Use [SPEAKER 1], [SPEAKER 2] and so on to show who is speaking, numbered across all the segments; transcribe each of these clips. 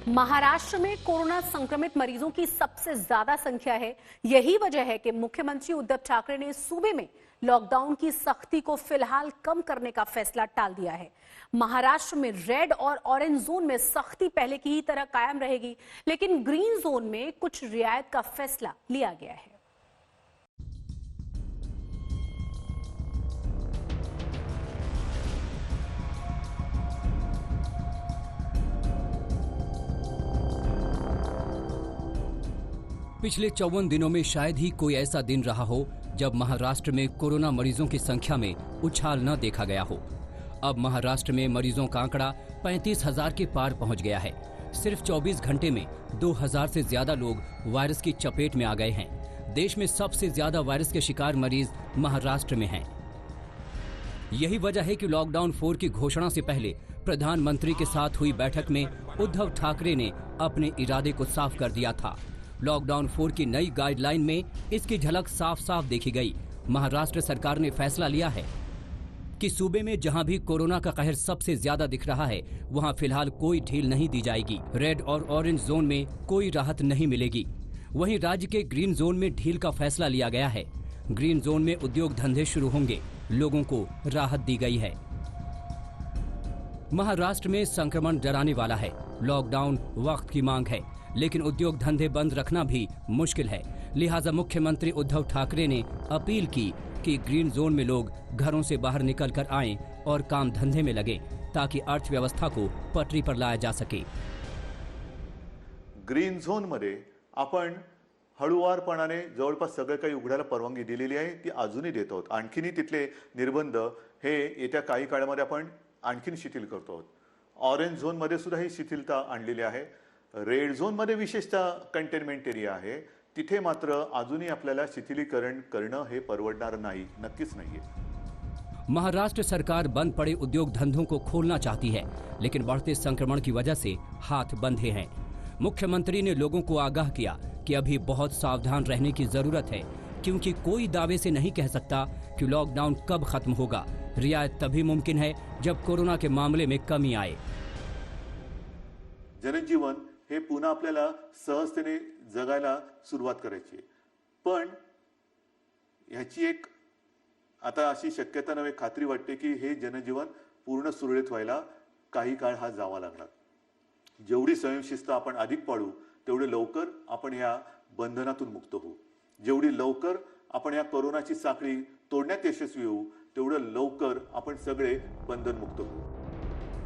[SPEAKER 1] महाराष्ट्र में कोरोना संक्रमित मरीजों की सबसे ज्यादा संख्या है। यही वजह है कि मुख्यमंत्री उद्धव ठाकरे ने सूबे में लॉकडाउन की सख्ती को फिलहाल कम करने का फैसला टाल दिया है। महाराष्ट्र में रेड और ऑरेंज जोन में सख्ती पहले की ही तरह कायम रहेगी, लेकिन ग्रीन जोन में कुछ रियायत का फैसला लिया गया है।
[SPEAKER 2] पिछले 54 दिनों में शायद ही कोई ऐसा दिन रहा हो जब महाराष्ट्र में कोरोना मरीजों की संख्या में उछाल न देखा गया हो। अब महाराष्ट्र में मरीजों का आंकड़ा 35,000 के पार पहुंच गया है। सिर्फ 24 घंटे में 2,000 से ज्यादा लोग वायरस की चपेट में आ गए हैं। देश में सबसे ज्यादा वायरस के शिकार मरीज महाराष्ट्र में हैं। यही वजह है कि लॉकडाउन 4 की घोषणा से पहले प्रधानमंत्री के साथ हुई बैठक में उद्धव ठाकरे ने अपने इरादे को साफ कर दिया था। लॉकडाउन 4 की नई गाइडलाइन में इसकी झलक साफ साफ देखी गई। महाराष्ट्र सरकार ने फैसला लिया है कि सूबे में जहां भी कोरोना का कहर सबसे ज्यादा दिख रहा है, वहां फिलहाल कोई ढील नहीं दी जाएगी। रेड और ऑरेंज जोन में कोई राहत नहीं मिलेगी। वहीं राज्य के ग्रीन जोन में ढील का फैसला लिया गया है। ग्रीन जोन में उद्योग धंधे शुरू होंगे। लोगों को राहत दी गई है। महाराष्ट्र में संक्रमण डराने वाला है। लॉकडाउन वक्त की मांग है, लेकिन उद्योग धंधे बंद रखना भी मुश्किल है। लिहाजा मुख्यमंत्री उद्धव ठाकरे ने अपील की कि ग्रीन जोन में लोग घरों से बाहर निकलकर आएं और काम धंधे में लगे, ताकि अर्थव्यवस्था को पटरी पर लाया जा सके।
[SPEAKER 3] ग्रीन झोन मध्ये आपण हळूवारपणाने जवळपास सगळं काही उघडायला परवानगी दिलेली आहे, ती अजूनही देत आहोत। आणखीनही तिथले निर्बंध हे येत्या काही काळामध्ये आपण आणखीन शिथिल करतो आहोत। ऑरेंज झोन मध्ये सुद्धा ही शिथिलता आणलेली आहे। रेड झोन मध्ये विशेषतः कंटेनमेंट एरिया आहे, तिथे मात्र अजूनही आपल्याला शिथिलीकरण करणं हे परवडणार नाही, नक्कीच नाहीये।
[SPEAKER 2] महाराष्ट्र सरकार बंद पड़े उद्योग धंधों को खोलना चाहती है, लेकिन बढ़ते संक्रमण की वजह से हाथ बंधे हैं। मुख्यमंत्री ने लोगों को आगाह किया कि अभी बहुत सावधान रहने की जरूरत है, क्योंकि कोई दावे से नहीं कह सकता कि लॉकडाउन कब खत्म होगा। रियायत तभी मुमकिन है जब कोरोना के मामले में कमी आए।
[SPEAKER 3] जनजीवन हे पुन्हा आपल्याला सहजतेने जगायला सुरुवात करायची, पण ह्याची एक आता अशी शक्यता नव्हे, खात्री वाटते की हे जनजीवन पूर्ण सुरळीत व्हायला काही काळ हा जावा लागणार। जेवढी स्वयंशिस्त आपण अधिक पाळू, तेवढे लवकर आपण या बंधनातून मुक्त होऊ। जेवढी लवकर आपण या कोरोनाची साखळी तोडण्यात यशस्वी होऊ, तेवढं लवकर आपण सगळे बंधन मुक्त होऊ।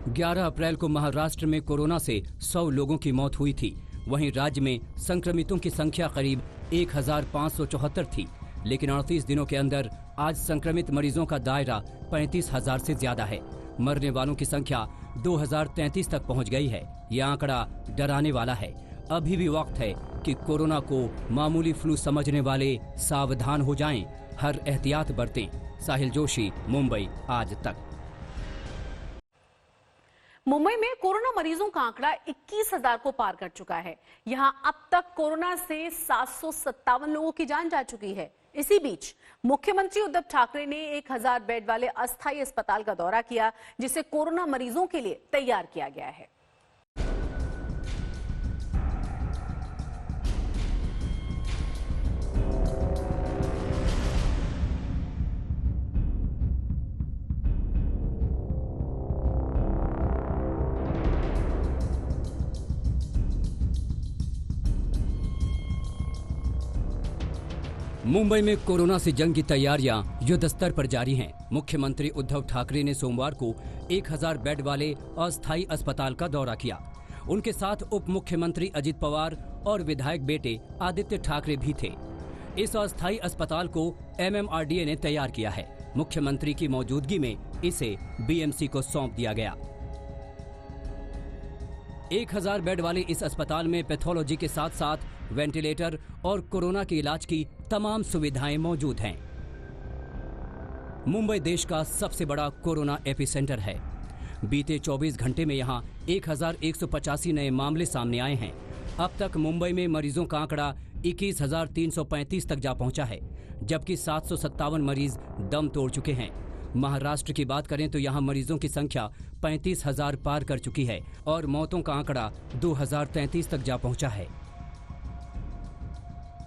[SPEAKER 2] 11 अप्रैल को महाराष्ट्र में कोरोना से 100 लोगों की मौत हुई थी। वहीं राज्य में संक्रमितों की संख्या करीब 1574 थी, लेकिन 38 दिनों के अंदर आज संक्रमित मरीजों का दायरा 35,000 से ज्यादा है। मरने वालों की संख्या 2033 तक पहुंच गई है। यह आंकड़ा डराने वाला है। अभी भी वक्त है कि कोरोना को मामूली फ्लू समझने वाले सावधान हो जाएं, हर एहतियात बरतें। साहिल जोशी, मुंबई आज तक।
[SPEAKER 1] मुंबई में कोरोना मरीजों का आंकड़ा 21,000 को पार कर चुका है। यहां अब तक कोरोना से 757 लोगों की जान जा चुकी है। इसी बीच मुख्यमंत्री उद्धव ठाकरे ने 1,000 बेड वाले अस्थायी अस्पताल का दौरा किया, जिसे कोरोना मरीजों के लिए तैयार किया गया है।
[SPEAKER 2] मुंबई में कोरोना से जंग की तैयारियां युद्ध स्तर पर जारी हैं। मुख्यमंत्री उद्धव ठाकरे ने सोमवार को 1,000 बेड वाले अस्थायी अस्पताल का दौरा किया। उनके साथ उप मुख्यमंत्री अजित पवार और विधायक बेटे आदित्य ठाकरे भी थे। इस अस्थायी अस्पताल को MMRDA ने तैयार किया है। मुख्यमंत्री की मौजूदगी में इसे BMC को सौंप दिया गया। 1,000 बेड वाले इस अस्पताल में पैथोलॉजी के साथ साथ वेंटिलेटर और कोरोना के इलाज की तमाम सुविधाएं मौजूद हैं। मुंबई देश का सबसे बड़ा कोरोना एपिसेंटर है। बीते 24 घंटे में यहां 1,185 नए मामले सामने आए हैं। अब तक मुंबई में मरीजों का आंकड़ा 21,335 तक जा पहुंचा है, जबकि 757 मरीज दम तोड़ चुके हैं। महाराष्ट्र की बात करें तो यहाँ मरीजों की संख्या 35,000 पार कर चुकी है और मौतों का आंकड़ा 2033 तक जा पहुंचा है।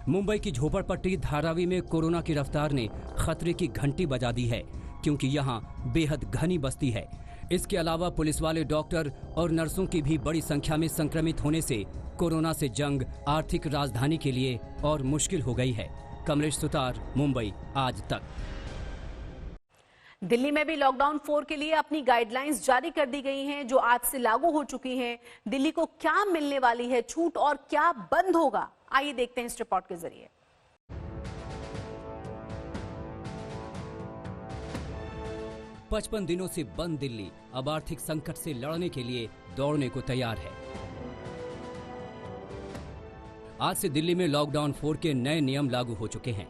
[SPEAKER 2] मुंबई की झोपड़पट्टी धारावी में कोरोना की रफ्तार ने खतरे की घंटी बजा दी है, क्योंकि यहाँ बेहद घनी बस्ती है। इसके अलावा पुलिस वाले, डॉक्टर और नर्सों की भी बड़ी संख्या में संक्रमित होने से कोरोना से जंग आर्थिक राजधानी के लिए और मुश्किल हो गई है। कमलेश सुतार, मुंबई आज तक।
[SPEAKER 1] दिल्ली में भी लॉकडाउन 4 के लिए अपनी गाइडलाइंस जारी कर दी गई हैं, जो आज से लागू हो चुकी हैं। दिल्ली को क्या मिलने वाली है छूट और क्या बंद होगा, आइए देखते हैं इस रिपोर्ट के जरिए।
[SPEAKER 2] पचपन दिनों से बंद दिल्ली अब आर्थिक संकट से लड़ने के लिए दौड़ने को तैयार है। आज से दिल्ली में लॉकडाउन 4 के नए नियम लागू हो चुके हैं।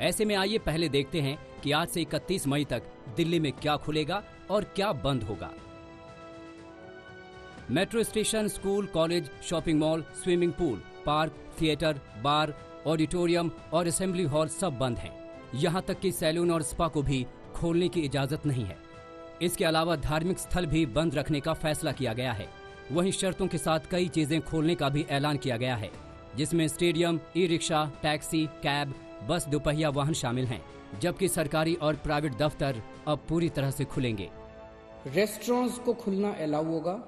[SPEAKER 2] ऐसे में आइए पहले देखते हैं कि आज से 31 मई तक दिल्ली में क्या खुलेगा और क्या बंद होगा। Metro station, school, college, shopping mall, swimming pool, park, theatre, bar, auditorium और असेंबली हॉल सब बंद हैं। यहां तक कि सैलून और स्पा को भी खोलने की इजाजत नहीं है। इसके अलावा धार्मिक स्थल भी बंद रखने का फैसला किया गया है। वहीं शर्तों के साथ कई चीजें खोलने का भी ऐलान किया गया है, जिसमें stadium, e rickshaw, taxi, cab, बस, दोपहिया वाहन शामिल हैं, जबकि सरकारी और प्राइवेट दफ्तर अब पूरी तरह से खुलेंगे।
[SPEAKER 4] रेस्टोरेंट्स को खुलना अलाउ होगा,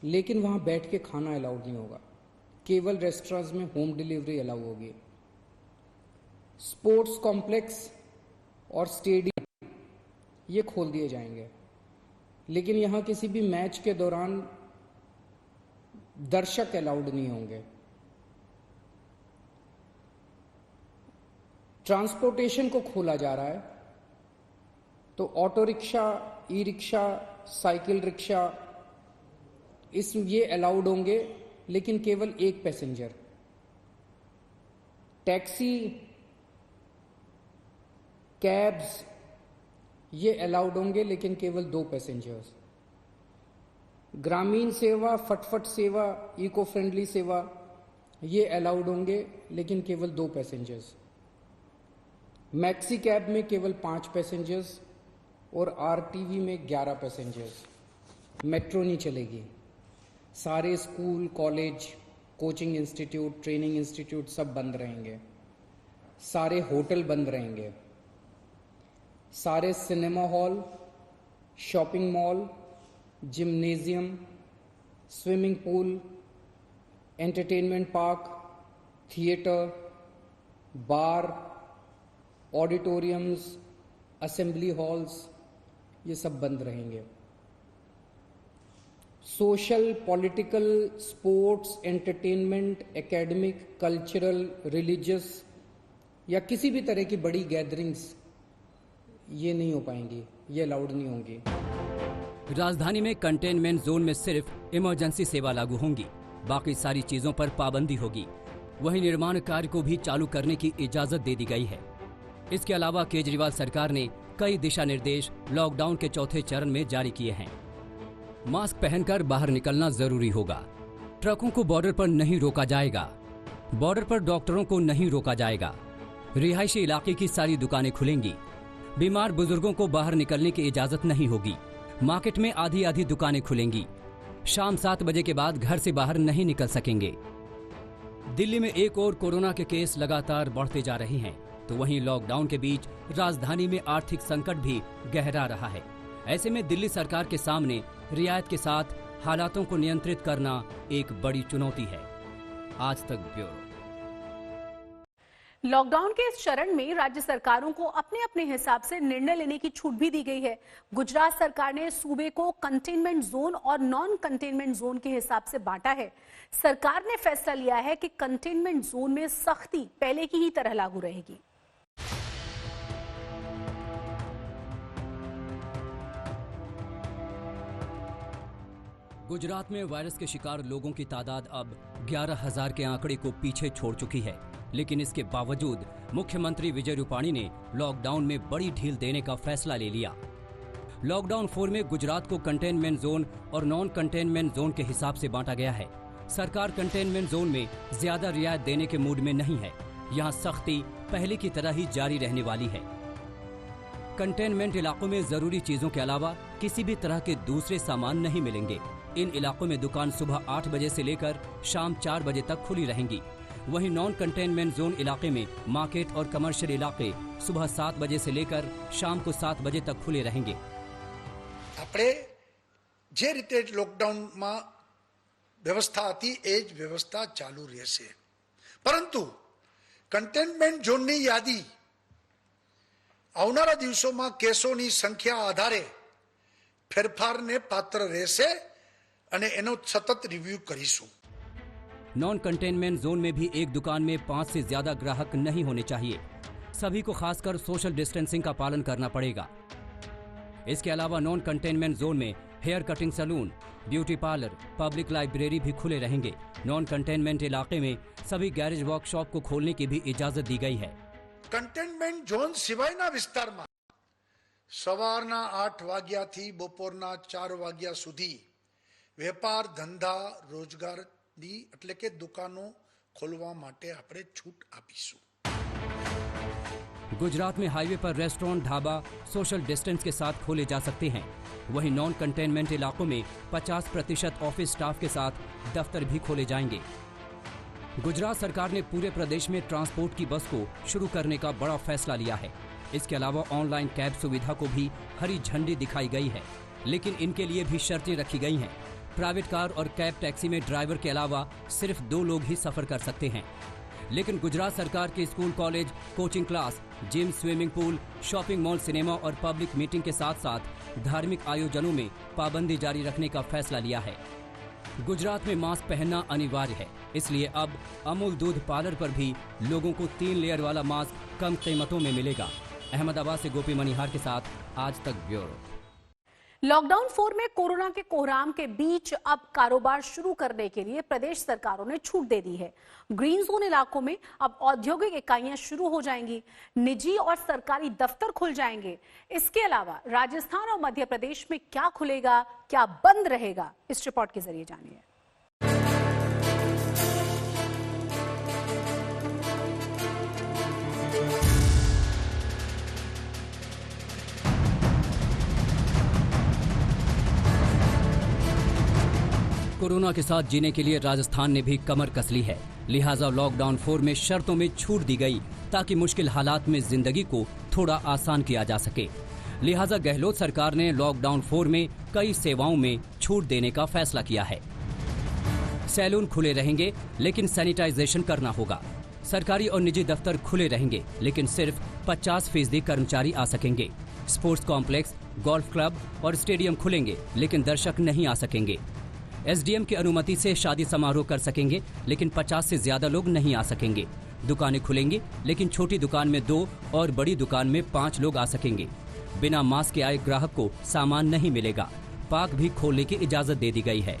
[SPEAKER 4] लेकिन वहां बैठ के खाना अलाउड नहीं होगा। केवल रेस्टोरेंट्स में होम डिलीवरी अलाउ होगी। स्पोर्ट्स कॉम्प्लेक्स और स्टेडियम ये खोल दिए जाएंगे, लेकिन यहां किसी भी मैच के दौरान दर्शक अलाउड नहीं होंगे। ट्रांसपोर्टेशन को खोला जा रहा है, तो auto rickshaw, e rickshaw, cycle rickshaw ये अलाउड होंगे, लेकिन केवल एक पैसेंजर। टैक्सी, कैब्स ये अलाउड होंगे, लेकिन केवल 2 पैसेंजर्स। ग्रामीण सेवा, फटफट सेवा, इको फ्रेंडली सेवा ये अलाउड होंगे, लेकिन केवल 2 पैसेंजर्स। मैक्सी कैब में केवल 5 पैसेंजर्स और आरटीवी में 11 पैसेंजर्स। मेट्रो नहीं चलेगी। सारे school, college, coaching institute, training institute सब बंद रहेंगे। सारे होटल बंद रहेंगे। सारे cinema hall, shopping mall, gymnasium, swimming pool, entertainment park, theatre, bar, auditoriums, assembly halls ये सब बंद रहेंगे। Social, political, sports, entertainment, academic, cultural, religious या किसी भी तरह की बड़ी गैदरिंग्स ये नहीं हो पाएंगी, ये अलाउड नहीं होंगी।
[SPEAKER 2] राजधानी में कंटेनमेंट जोन में सिर्फ इमरजेंसी सेवा लागू होंगी, बाकी सारी चीजों पर पाबंदी होगी। वहीं निर्माण कार्य को भी चालू करने की इजाजत दे दी गई है। इसके अलावा केजरीवाल सरकार ने कई दिशा निर्देश लॉकडाउन के चौथे चरण में जारी किए हैं। मास्क पहनकर बाहर निकलना जरूरी होगा। ट्रकों को बॉर्डर पर नहीं रोका जाएगा। बॉर्डर पर डॉक्टरों को नहीं रोका जाएगा। रिहायशी इलाके की सारी दुकानें खुलेंगी। बीमार बुजुर्गों को बाहर निकलने की इजाजत नहीं होगी। मार्केट में आधी दुकानें खुलेंगी। शाम 7 बजे के बाद घर से बाहर नहीं निकल सकेंगे। दिल्ली में एक और कोरोना के केस लगातार बढ़ते जा रहे हैं, तो वहीं लॉकडाउन के बीच राजधानी में आर्थिक संकट भी गहरा रहा है। ऐसे में दिल्ली सरकार के सामने रियायत के साथ हालातों को नियंत्रित करना एक बड़ी चुनौती है। आज तक ब्यूरो।
[SPEAKER 1] लॉकडाउन के इस चरण में राज्य सरकारों को अपने अपने हिसाब से निर्णय लेने की छूट भी दी गई है। गुजरात सरकार ने सूबे को कंटेनमेंट जोन और नॉन कंटेनमेंट जोन के हिसाब से बांटा है। सरकार ने फैसला लिया है कि कंटेनमेंट जोन में सख्ती पहले की ही तरह लागू रहेगी।
[SPEAKER 2] गुजरात में वायरस के शिकार लोगों की तादाद अब 11,000 के आंकड़े को पीछे छोड़ चुकी है, लेकिन इसके बावजूद मुख्यमंत्री विजय रूपाणी ने लॉकडाउन में बड़ी ढील देने का फैसला ले लिया। लॉकडाउन 4 में गुजरात को कंटेनमेंट जोन और नॉन कंटेनमेंट जोन के हिसाब से बांटा गया है। सरकार कंटेनमेंट जोन में ज्यादा रियायत देने के मूड में नहीं है। यहाँ सख्ती पहले की तरह ही जारी रहने वाली है। कंटेनमेंट इलाकों में जरूरी चीजों के अलावा किसी भी तरह के दूसरे सामान नहीं मिलेंगे। इन इलाकों में दुकान सुबह 8 बजे से लेकर शाम 4 बजे तक खुली रहेंगी। वहीं नॉन कंटेनमेंट जोन इलाके में मार्केट और कमर्शियल इलाके सुबह 7 बजे से लेकर शाम को 7 बजे तक खुले रहेंगे।
[SPEAKER 5] આપણે જે રીતે લોકડાઉનમાં વ્યવસ્થા હતી એ જ વ્યવસ્થા ચાલુ રહેશે, પરંતુ કન્ટેનમેન્ટ ઝોનની યાદી આવનારા દિવસોમાં કેસોની સંખ્યા આધારે ફેરફારને પાત્ર રહેશે અને એનો સતત રિવ્યુ કરીશું।
[SPEAKER 2] नॉन कंटेनमेंट जोन में भी एक दुकान में 5 से ज्यादा ग्राहक नहीं होने चाहिए। सभी को खासकर सोशल डिस्टेंसिंग का पालन करना पड़ेगा। इसके अलावा नॉन कंटेनमेंट जोन में hair cutting salon, beauty parlour, public library भी खुले रहेंगे। नॉन कंटेनमेंट इलाके में सभी गैरेज वर्कशॉप को खोलने की भी इजाजत दी गई है।
[SPEAKER 5] કન્ટેનમેન્ટ ઝોન સિવાયના વિસ્તારમાં સવારના 8 વાગ્યાથી બપોરના 4 વાગ્યા સુધી વેપાર ધંધા રોજગારની એટલે કે દુકાનો ખોલવા માટે આપણે છૂટ આપીશું।
[SPEAKER 2] गुजरात में हाईवे पर रेस्टोरेंट, ढाबा सोशल डिस्टेंस के साथ खोले जा सकते हैं। वहीं नॉन कंटेनमेंट इलाकों में 50% ऑफिस स्टाफ के साथ दफ्तर भी खोले जाएंगे। गुजरात सरकार ने पूरे प्रदेश में ट्रांसपोर्ट की बस को शुरू करने का बड़ा फैसला लिया है। इसके अलावा ऑनलाइन कैब सुविधा को भी हरी झंडी दिखाई गई है, लेकिन इनके लिए भी शर्तें रखी गई हैं। प्राइवेट कार और कैब टैक्सी में ड्राइवर के अलावा सिर्फ 2 लोग ही सफर कर सकते हैं। लेकिन गुजरात सरकार के school, college, coaching class, gym, swimming pool, shopping mall, cinema और पब्लिक मीटिंग के साथ साथ धार्मिक आयोजनों में पाबंदी जारी रखने का फैसला लिया है। गुजरात में मास्क पहनना अनिवार्य है, इसलिए अब अमूल दूध पार्लर पर भी लोगों को 3 लेयर वाला मास्क कम कीमतों में मिलेगा। अहमदाबाद से गोपी मनिहार के साथ आज तक ब्यूरो।
[SPEAKER 1] लॉकडाउन 4 में कोरोना के कोहराम के बीच अब कारोबार शुरू करने के लिए प्रदेश सरकारों ने छूट दे दी है। ग्रीन जोन इलाकों में अब औद्योगिक इकाइयां शुरू हो जाएंगी, निजी और सरकारी दफ्तर खुल जाएंगे। इसके अलावा राजस्थान और मध्य प्रदेश में क्या खुलेगा, क्या बंद रहेगा, इस रिपोर्ट के जरिए जानिए।
[SPEAKER 2] कोरोना के साथ जीने के लिए राजस्थान ने भी कमर कस ली है। लिहाजा लॉकडाउन 4 में शर्तों में छूट दी गई ताकि मुश्किल हालात में जिंदगी को थोड़ा आसान किया जा सके। लिहाजा गहलोत सरकार ने लॉकडाउन 4 में कई सेवाओं में छूट देने का फैसला किया है। सैलून खुले रहेंगे लेकिन सैनिटाइजेशन करना होगा। सरकारी और निजी दफ्तर खुले रहेंगे लेकिन सिर्फ 50% कर्मचारी आ सकेंगे। स्पोर्ट्स कॉम्प्लेक्स, गोल्फ क्लब और स्टेडियम खुलेंगे लेकिन दर्शक नहीं आ सकेंगे। एसडीएम की अनुमति से शादी समारोह कर सकेंगे लेकिन 50 से ज्यादा लोग नहीं आ सकेंगे। दुकानें खुलेंगी लेकिन छोटी दुकान में 2 और बड़ी दुकान में 5 लोग आ सकेंगे। बिना मास्क के आए ग्राहक को सामान नहीं मिलेगा। पार्क भी खोलने की इजाजत दे दी गई है।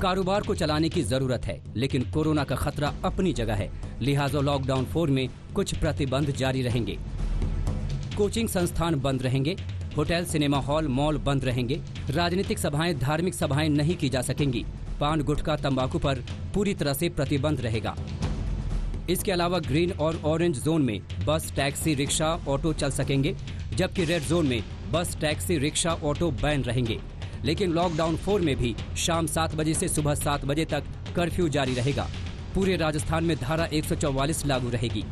[SPEAKER 2] कारोबार को चलाने की जरूरत है लेकिन कोरोना का खतरा अपनी जगह है। लिहाजा लॉकडाउन 4 में कुछ प्रतिबंध जारी रहेंगे। कोचिंग संस्थान बंद रहेंगे। होटल, सिनेमा हॉल, मॉल बंद रहेंगे। राजनीतिक सभाएं, धार्मिक सभाएं नहीं की जा सकेंगी। पान, गुटखा, तंबाकू पर पूरी तरह से प्रतिबंध रहेगा। इसके अलावा ग्रीन और ऑरेंज जोन में बस, टैक्सी, रिक्शा, ऑटो चल सकेंगे, जबकि रेड जोन में बस, टैक्सी, रिक्शा, ऑटो बैन रहेंगे। लेकिन लॉकडाउन 4 में भी शाम 7 बजे से सुबह 7 बजे तक कर्फ्यू जारी रहेगा। पूरे राजस्थान में धारा 144 लागू रहेगी।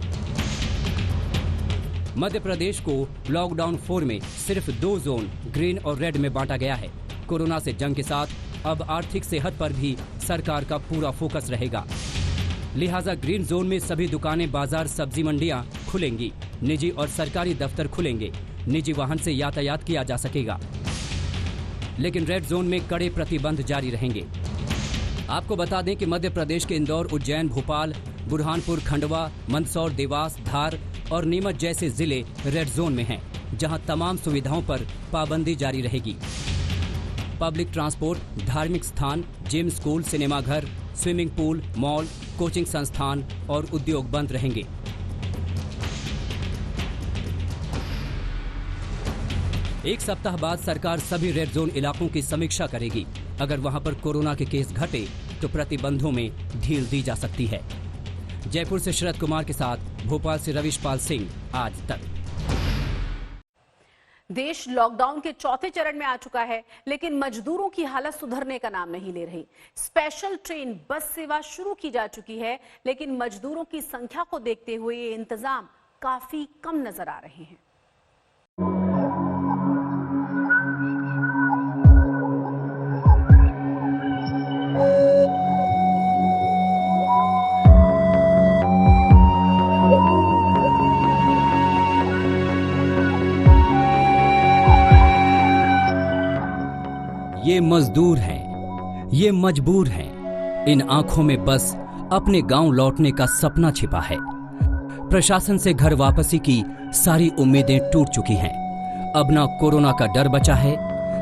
[SPEAKER 2] मध्य प्रदेश को लॉकडाउन 4 में सिर्फ 2 जोन ग्रीन और रेड में बांटा गया है। कोरोना से जंग के साथ अब आर्थिक सेहत पर भी सरकार का पूरा फोकस रहेगा। लिहाजा ग्रीन जोन में सभी दुकानें, बाजार, सब्जी मंडियां खुलेंगी। निजी और सरकारी दफ्तर खुलेंगे। निजी वाहन से यातायात किया जा सकेगा। लेकिन रेड जोन में कड़े प्रतिबंध जारी रहेंगे। आपको बता दें कि मध्य प्रदेश के इंदौर, उज्जैन, भोपाल, बुरहानपुर, खंडवा, मंदसौर, देवास, धार और नीमच जैसे जिले रेड जोन में हैं, जहां तमाम सुविधाओं पर पाबंदी जारी रहेगी। पब्लिक ट्रांसपोर्ट, धार्मिक स्थान, जिम, स्कूल, सिनेमाघर, स्विमिंग पूल, मॉल, कोचिंग संस्थान और उद्योग बंद रहेंगे। एक सप्ताह बाद सरकार सभी रेड जोन इलाकों की समीक्षा करेगी। अगर वहां पर कोरोना के केस घटे तो प्रतिबंधों में ढील दी जा सकती है। जयपुर से शरद कुमार के साथ भोपाल से रविश पाल सिंह, आज तक।
[SPEAKER 1] देश लॉकडाउन के चौथे चरण में आ चुका है, लेकिन मजदूरों की हालत सुधरने का नाम नहीं ले रही। स्पेशल ट्रेन बस सेवा शुरू की जा चुकी है, लेकिन मजदूरों की संख्या को देखते हुए ये इंतजाम काफी कम नजर आ रहे हैं।
[SPEAKER 2] ये मजदूर हैं, ये मजबूर हैं। इन आंखों में बस अपने गांव लौटने का सपना छिपा है। प्रशासन से घर वापसी की सारी उम्मीदें टूट चुकी हैं। अब ना कोरोना का डर बचा है,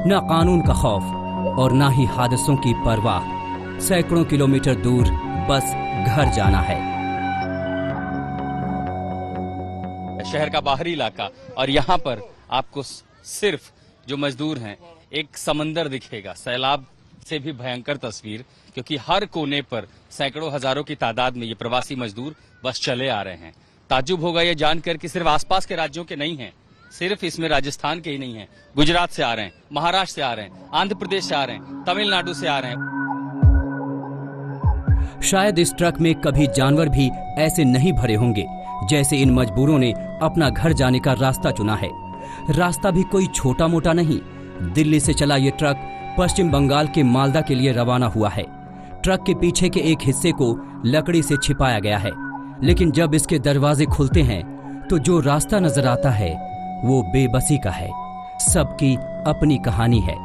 [SPEAKER 2] ना कानून का खौफ और ना ही हादसों की परवाह। सैकड़ों किलोमीटर दूर बस घर जाना है।
[SPEAKER 6] शहर का बाहरी इलाका, और यहाँ पर आपको सिर्फ जो मजदूर हैं एक समंदर दिखेगा, सैलाब से भी भयंकर तस्वीर, क्योंकि हर कोने पर सैकड़ों हजारों की तादाद में ये प्रवासी मजदूर बस चले आ रहे हैं। ताज्जुब होगा ये जानकर कि सिर्फ आसपास के राज्यों के नहीं हैं, सिर्फ इसमें राजस्थान के ही नहीं हैं, गुजरात से आ रहे हैं, महाराष्ट्र से आ रहे हैं, आंध्र प्रदेश से आ रहे हैं, तमिलनाडु से आ रहे हैं।
[SPEAKER 2] शायद इस ट्रक में कभी जानवर भी ऐसे नहीं भरे होंगे जैसे इन मजदूरों ने अपना घर जाने का रास्ता चुना है। रास्ता भी कोई छोटा मोटा नहीं। दिल्ली से चला ये ट्रक पश्चिम बंगाल के मालदा के लिए रवाना हुआ है। ट्रक के पीछे के एक हिस्से को लकड़ी से छिपाया गया है, लेकिन जब इसके दरवाजे खुलते हैं तो जो रास्ता नजर आता है वो बेबसी का है। सबकी अपनी कहानी है,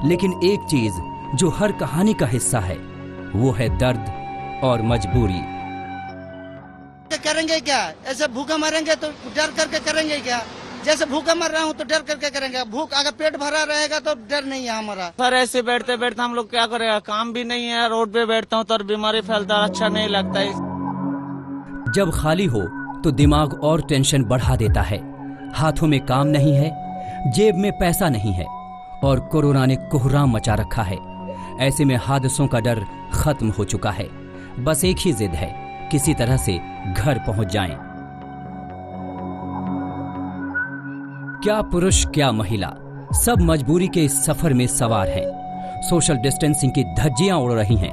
[SPEAKER 2] लेकिन एक चीज जो हर कहानी का हिस्सा है वो है दर्द और मजबूरी।
[SPEAKER 7] करेंगे क्या? ऐसे भूखे मरेंगे तो डर करके करेंगे क्या? जैसे भूखे मर रहा हूँ तो डर करके करेंगे। भूख अगर पेट भरा रहेगा तो डर नहीं है हमारा।
[SPEAKER 8] सर ऐसे बैठते बैठते हम लोग क्या करेगा, काम भी नहीं है, रोड पे बैठता हूँ तो बीमारी फैलता, अच्छा नहीं लगता है।
[SPEAKER 2] जब खाली हो तो दिमाग और टेंशन बढ़ा देता है। हाथों में काम नहीं है, जेब में पैसा नहीं है और कोरोना ने कोहराम मचा रखा है। ऐसे में हादसों का डर खत्म हो चुका है। बस एक ही जिद है, किसी तरह से घर पहुंच जाएं। क्या पुरुष क्या महिला, सब मजबूरी के इस सफर में सवार हैं। सोशल डिस्टेंसिंग की धज्जियां उड़ रही हैं।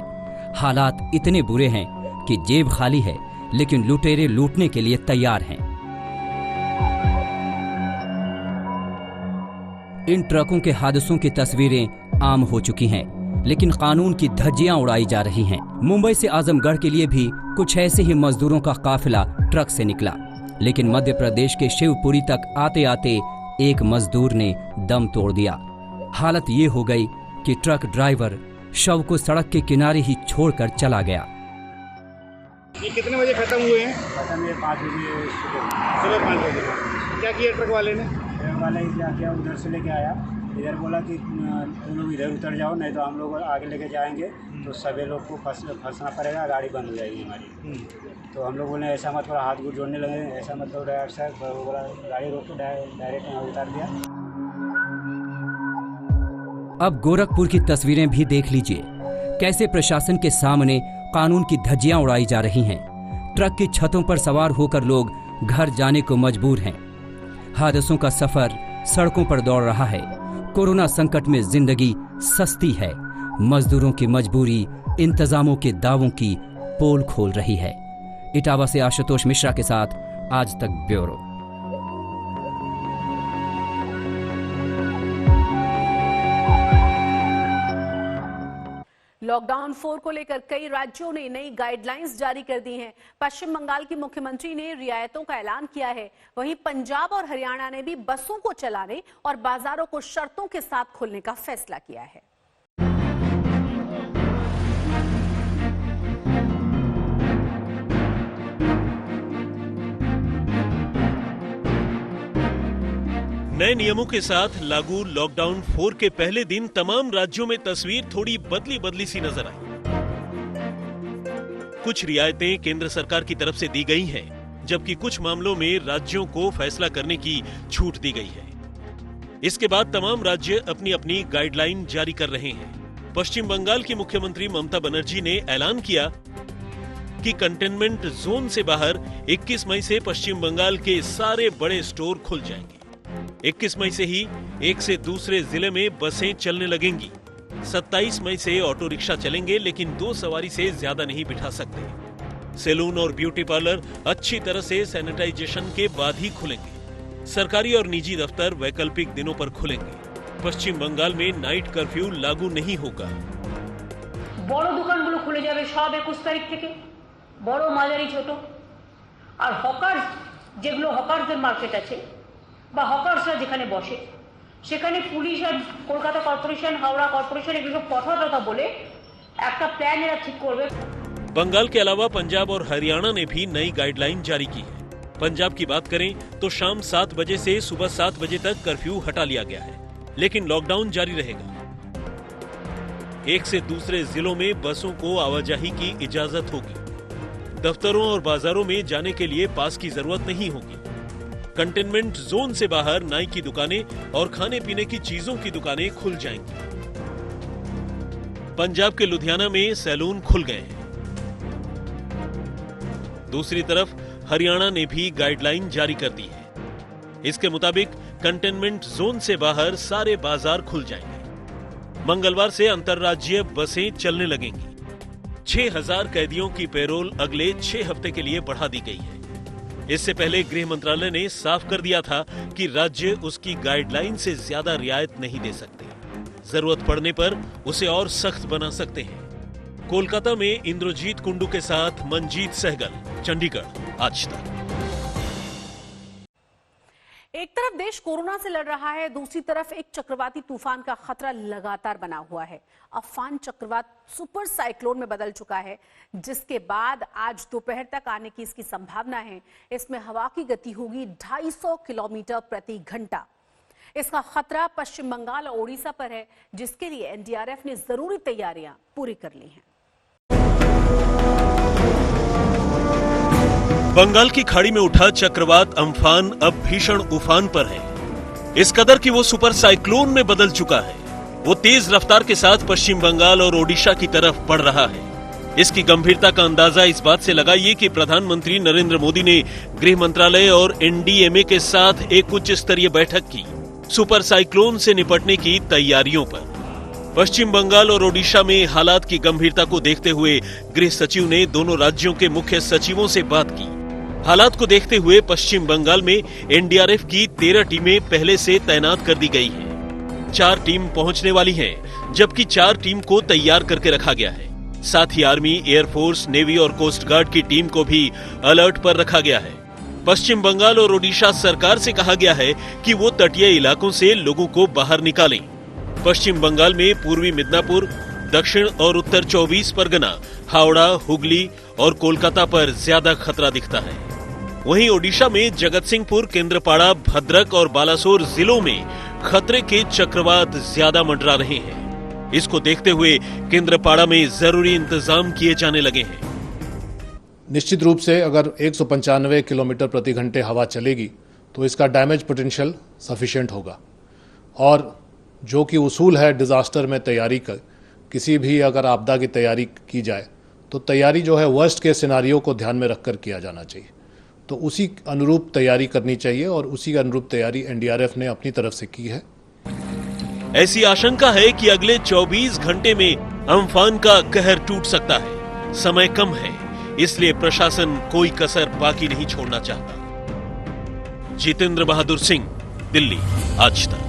[SPEAKER 2] हालात इतने बुरे हैं कि जेब खाली है, लेकिन लुटेरे लूटने के लिए तैयार हैं। इन ट्रकों के हादसों की तस्वीरें आम हो चुकी हैं, लेकिन कानून की धज्जियां उड़ाई जा रही हैं। मुंबई से आजमगढ़ के लिए भी कुछ ऐसे ही मजदूरों का काफिला ट्रक से निकला, लेकिन मध्य प्रदेश के शिवपुरी तक आते आते एक मजदूर ने दम तोड़ दिया। हालत ये हो गई कि ट्रक ड्राइवर शव को सड़क के किनारे ही छोड़कर चला गया।
[SPEAKER 9] ये कितने बजे खत्म हुए हैं?
[SPEAKER 10] खत्म ये 5 बजे
[SPEAKER 9] सुबह 5 बजे। क्या किया ट्रक वाले ने?
[SPEAKER 10] ट्रक वाले क्या किया, उधर से लेके आया, इधर बोला कि तुम लोग इधर उतर जाओ, नहीं तो हम लोग आगे लेके जाएंगे तो सभी लोग को फंसना पड़ेगा, गाड़ी बंद हो जाएगी हमारी। तो हम लोग बोले ऐसा मत करो, हाथ गोड़ जोड़ने लगे, ऐसा मत करो ड्राइवर साहब। बोला गाड़ी रोक के डायरेक्ट यहाँ उतार दिया।
[SPEAKER 2] अब गोरखपुर की तस्वीरें भी देख लीजिए, कैसे प्रशासन के सामने कानून की धज्जियां उड़ाई जा रही हैं। ट्रक की छतों पर सवार होकर लोग घर जाने को मजबूर हैं। हादसों का सफर सड़कों पर दौड़ रहा है। कोरोना संकट में जिंदगी सस्ती है। मजदूरों की मजबूरी इंतजामों के दावों की पोल खोल रही है। इटावा से आशुतोष मिश्रा के साथ आज तक ब्यूरो।
[SPEAKER 1] लॉकडाउन 4 को लेकर कई राज्यों ने नई गाइडलाइंस जारी कर दी हैं। पश्चिम बंगाल की मुख्यमंत्री ने रियायतों का ऐलान किया है। वहीं पंजाब और हरियाणा ने भी बसों को चलाने और बाजारों को शर्तों के साथ खोलने का फैसला किया है।
[SPEAKER 11] नए नियमों के साथ लागू लॉकडाउन 4 के पहले दिन तमाम राज्यों में तस्वीर थोड़ी बदली सी नजर आई। कुछ रियायतें केंद्र सरकार की तरफ से दी गई हैं, जबकि कुछ मामलों में राज्यों को फैसला करने की छूट दी गई है। इसके बाद तमाम राज्य अपनी अपनी गाइडलाइन जारी कर रहे हैं। पश्चिम बंगाल की मुख्यमंत्री ममता बनर्जी ने ऐलान किया कि कंटेनमेंट जोन से बाहर 21 मई से पश्चिम बंगाल के सारे बड़े स्टोर खुल जाएंगे। 21 मई से ही एक से दूसरे जिले में बसें चलने लगेंगी। 27 मई से ऑटो रिक्शा चलेंगे, लेकिन 2 सवारी से ज्यादा नहीं बिठा सकते। सैलून और ब्यूटी पार्लर अच्छी तरह से सैनिटाइजेशन के बाद ही खुलेंगे। सरकारी और निजी दफ्तर वैकल्पिक दिनों पर खुलेंगे। पश्चिम बंगाल में नाइट कर्फ्यू लागू नहीं होगा।
[SPEAKER 12] বড় দোকানগুলো খুলে যাবে সব 21 তারিখ থেকে, বড় মাঝারি ছোট। আর হকার যেগুলো হকারদের মার্কেট আছে বা হকারসরা যেখানে বসে সেখানে পুলিশ আর কলকাতা কর্পোরেশন, হাওড়া কর্পোরেশন এগুলো কথা বলে একটা প্ল্যান এরা ঠিক করবে।
[SPEAKER 11] बंगाल के अलावा पंजाब और हरियाणा ने भी नई गाइडलाइन जारी की है। पंजाब की बात करें तो शाम 7 बजे से सुबह 7 बजे तक कर्फ्यू हटा लिया गया है, लेकिन लॉकडाउन जारी रहेगा। एक से दूसरे जिलों में बसों को आवाजाही की इजाजत होगी। दफ्तरों और बाजारों में जाने के लिए पास की जरूरत नहीं होगी। कंटेनमेंट जोन से बाहर नाई की दुकानें और खाने पीने की चीजों की दुकानें खुल जाएंगी। पंजाब के लुधियाना में सैलून खुल गए हैं। दूसरी तरफ हरियाणा ने भी गाइडलाइन जारी कर दी है। इसके मुताबिक कंटेनमेंट जोन से बाहर सारे बाजार खुल जाएंगे। मंगलवार से अंतरराज्यीय बसें चलने लगेंगी। 6000 कैदियों की पेरोल अगले 6 हफ्ते के लिए बढ़ा दी गई है। इससे पहले गृह मंत्रालय ने साफ कर दिया था कि राज्य उसकी गाइडलाइन से ज्यादा रियायत नहीं दे सकते। जरूरत पड़ने पर उसे और सख्त बना सकते हैं। कोलकाता में इंद्रजीत कुंडू के साथ मंजीत सहगल, चंडीगढ़, आज तक।
[SPEAKER 1] एक तरफ देश कोरोना से लड़ रहा है, दूसरी तरफ एक चक्रवाती तूफान का खतरा लगातार बना हुआ है। अम्फान चक्रवात सुपर साइक्लोन में बदल चुका है, जिसके बाद आज दोपहर तक आने की इसकी संभावना है। इसमें हवा की गति होगी 250 किलोमीटर प्रति घंटा। इसका खतरा पश्चिम बंगाल और ओडिशा पर है, जिसके लिए एनडीआरएफ ने जरूरी तैयारियां पूरी कर ली हैं।
[SPEAKER 11] बंगाल की खाड़ी में उठा चक्रवात अम्फान अब भीषण उफान पर है। इस कदर कि वो सुपर साइक्लोन में बदल चुका है। वो तेज रफ्तार के साथ पश्चिम बंगाल और ओडिशा की तरफ बढ़ रहा है। इसकी गंभीरता का अंदाजा इस बात से लगाइए कि प्रधानमंत्री नरेंद्र मोदी ने गृह मंत्रालय और एनडीएमए के साथ एक उच्च स्तरीय बैठक की सुपर साइक्लोन से निपटने की तैयारियों पर। पश्चिम बंगाल और ओडिशा में हालात की गंभीरता को देखते हुए गृह सचिव ने दोनों राज्यों के मुख्य सचिवों से बात की। हालात को देखते हुए पश्चिम बंगाल में एनडीआरएफ की 13 टीमें पहले से तैनात कर दी गई हैं। 4 टीम पहुंचने वाली हैं, जबकि 4 टीम को तैयार करके रखा गया है। साथ ही आर्मी, एयरफोर्स, नेवी और कोस्ट गार्ड की टीम को भी अलर्ट पर रखा गया है। पश्चिम बंगाल और ओडिशा सरकार से कहा गया है कि वो तटीय इलाकों से लोगों को बाहर निकालें। पश्चिम बंगाल में पूर्वी मिदनापुर, दक्षिण और उत्तर 24 परगना, हावड़ा, हुगली और कोलकाता पर ज्यादा खतरा दिखता है। वहीं ओडिशा में जगतसिंहपुर, केंद्रपाड़ा, भद्रक और बालासोर जिलों में खतरे के चक्रवात ज्यादा मंडरा रहे हैं। इसको देखते हुए केंद्रपाड़ा में जरूरी इंतजाम किए जाने लगे हैं।
[SPEAKER 13] निश्चित रूप से अगर 195 किलोमीटर प्रति घंटे हवा चलेगी तो इसका डैमेज पोटेंशियल सफिशिएंट होगा। और जो कि उसूल है डिजास्टर में तैयारी का, किसी भी अगर आपदा की तैयारी की जाए तो तैयारी जो है वर्स्ट के सिनारियो को ध्यान में रखकर किया जाना चाहिए। तो उसी अनुरूप तैयारी करनी चाहिए और उसी अनुरूप तैयारी एनडीआरएफ ने अपनी तरफ से की है।
[SPEAKER 11] ऐसी आशंका है कि अगले 24 घंटे में अम्फान का कहर टूट सकता है। समय कम है, इसलिए प्रशासन कोई कसर बाकी नहीं छोड़ना चाहता। जितेंद्र बहादुर सिंह, दिल्ली, आज तक।